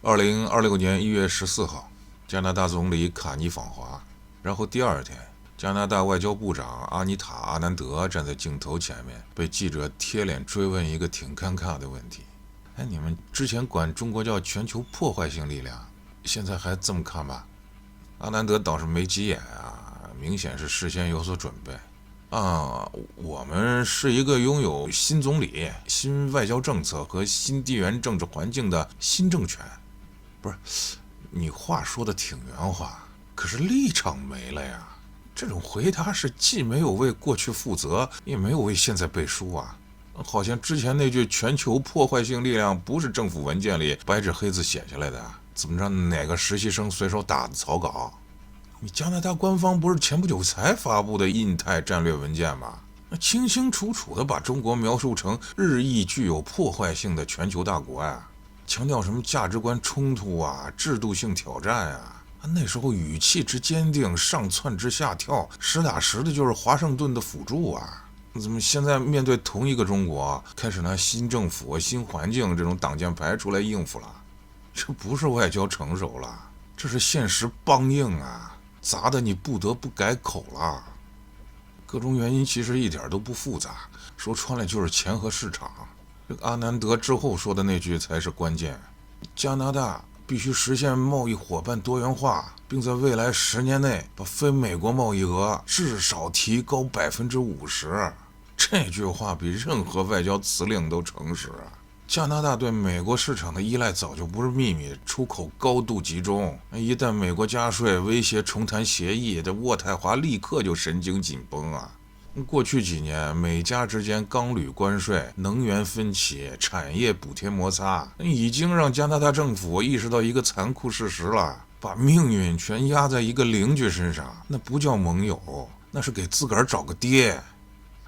2026年1月14号，加拿大总理卡尼访华，然後第二天，加拿大外交部長阿妮塔·阿南德站在鏡頭前面，被記者貼臉追問一個挺尷尬的問題：你們之前管中國叫全球破壞性力量，現在還這麼看吧？阿南德倒是沒急眼啊，明顯是事先有所準備。我們是一個擁有新總理、新外交政策和新地緣政治環境的新政權。不是，你話說的挺圓滑，可是立場沒了呀。這種回答是既沒有為過去負責，也沒有為現在背書啊。好像之前那句全球破壞性力量不是政府文件裡白紙黑字寫下来的，怎麼着哪個實習生隨手打的草稿？你加拿大官方不是前不久才發布的印太戰略文件嗎？那清清楚楚地把中國描述成日益具有破壞性的全球大國呀，強調什麼價值觀衝突啊、制度性挑戰啊。那時候語氣之堅定，上蹿之下跳，實打實的就是華盛頓的輔助啊。怎麼現在面對同一個中國，開始拿新政府、新環境這種擋箭牌出來應付了？這不是外交成熟了，這是現實梆硬啊，砸得你不得不改口了。各種原因其實一點都不複雜，說穿了就是錢和市場。這個阿南德之後說的那句才是關鍵：加拿大必須實現貿易夥伴多元化，並在未來10年內把非美國貿易額至少提高50%。這句話比任何外交辭令都誠實啊！加拿大对美國市场的依賴早就不是秘密，出口高度集中。一旦美國加稅威脅重談協議，這渥太華立刻就神經緊繃啊！過去幾年，美加之間鋼鋁關稅、能源分歧、產業補貼摩擦，已經讓加拿大政府意識到一個殘酷事實了：把命運全壓在一個鄰居身上，那不叫盟友，那是給自個兒找個爹。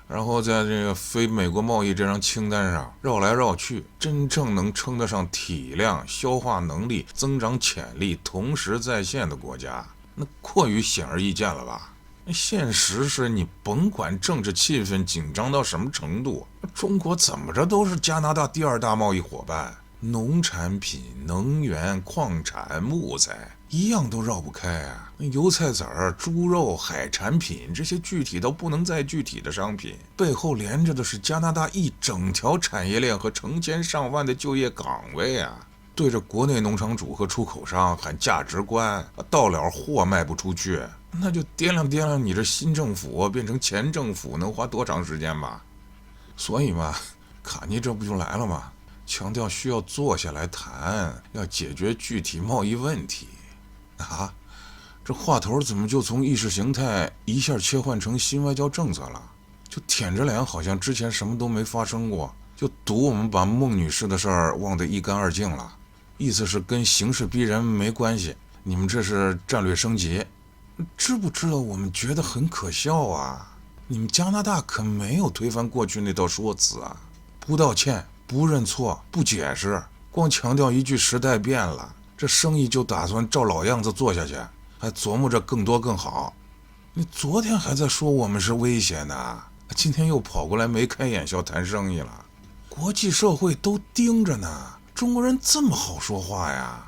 然後在這個非美國貿易這張清單上繞來繞去，真正能稱得上體量、消化能力、增長潛力同時在線的國家，那過於顯而易見了吧？現實是你甭管政治氣氛緊張到什麼程度，中國怎麼着都是加拿大第2大貿易夥伴，農產品、能源、礦產、木材一樣都繞不開啊！油菜籽兒、豬肉、海產品這些具體到不能再具體的商品，背後連着的是加拿大一整條產業鏈和成千上萬的就業崗位啊！對着國內農場主和出口商喊價值觀，到了貨賣不出去，那就掂量掂量你這新政府变成前政府能花多長時間吧？所以嘛，卡尼这不就来了吗？強調需要坐下來談，要解決具體貿易問題。啊，這話頭怎麼就從意識形態一下切換成新外交政策了？就舔着臉好像之前什麼都沒發生過，就賭我們把孟女士的事兒忘得一乾二淨了。意思是跟形勢逼人沒關係，你們這是戰略升級。知不知道我們覺得很可笑啊？你們加拿大可沒有推翻過去那套說辭啊，不道歉、不認錯、不解釋，光強調一句時代變了，這生意就打算照老樣子做下去，還琢磨着更多更好。你昨天還在說我們是威脅呢，今天又跑過來眉開眼笑談生意了。國際社會都盯着呢，中國人這麼好說話呀？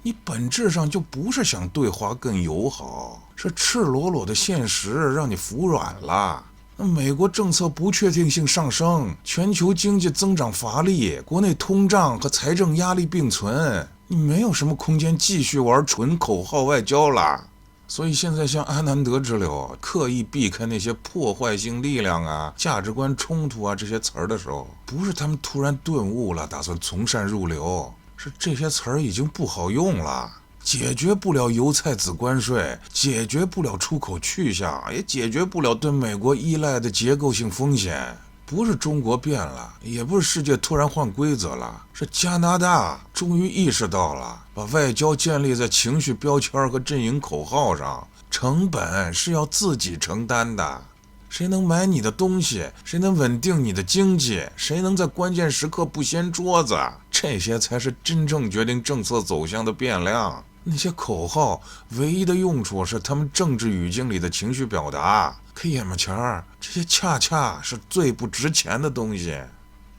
你本質上就不是想對華更友好，是赤裸裸的現實讓你服軟了。美國政策不確定性上升，全球經濟增長乏力，國內通脹和財政壓力並存，你沒有什麼空間繼續玩純口號外交了。所以現在像阿南德之流刻意避開那些破壞性力量啊、價值觀衝突啊这些詞兒的時候，不是他們突然頓悟了，打算從善入流，是這些詞兒已經不好用了，解決不了油菜籽關稅，解決不了出口去向，也解決不了對美國依賴的結構性風險。不是中國变了，也不是世界突然換規則了，是加拿大終於意識到了，把外交建立在情緒標籤和陣營口號上，成本是要自己承擔的。誰能買你的東西，誰能穩定你的經濟，誰能在關鍵時刻不掀桌子，這些才是真正決定政策走向的變量。那些口號唯一的用處是他們政治語境裡的情緒表達，可眼巴前兒，這些恰恰是最不值錢的東西。